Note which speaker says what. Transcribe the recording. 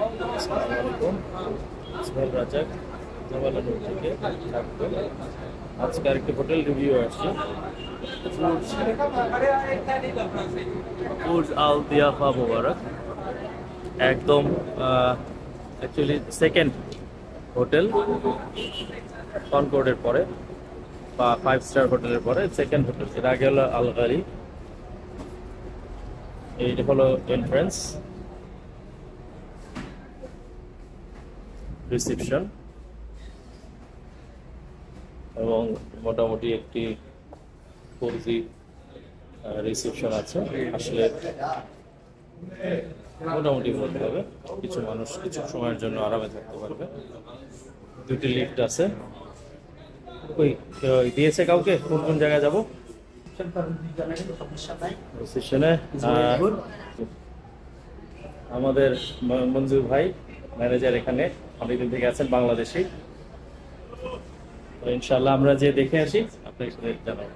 Speaker 1: আসসালামু আলাইকুম রাজাক জামালানুর থেকে স্বাগত। আজকে আরেকটি হোটেল রিভিউ আসছে বুর্জ আল দিয়াফা মোবারক। একদম অ্যাকচুয়ালি সেকেন্ড হোটেল কনকর্ডের পরে বা 5 স্টার হোটেলের পরে সেকেন্ড হোটেল। এর আগে হলো আল গারি। এইটা হলো এন্ট্রান্স, রিসেপশন এবং মোটামুটি একটি কোজি রিসেপশন আছে। আসলে মোটামুটি বলতে হবে কিছু মানুষ কিছু সময়ের জন্য আরামে থাকতে পারবে। দুটি লিফট আছে। ওই দিয়েছে কাউকে কোন কোন জায়গায় যাব রিসেপশনে? আমাদের মঞ্জুর ভাই ম্যানেজার এখানে অনেকদিন থেকে আছেন, বাংলাদেশি। ইনশাল্লাহ আমরা যে দেখে আসি আপনাকে জানাবো।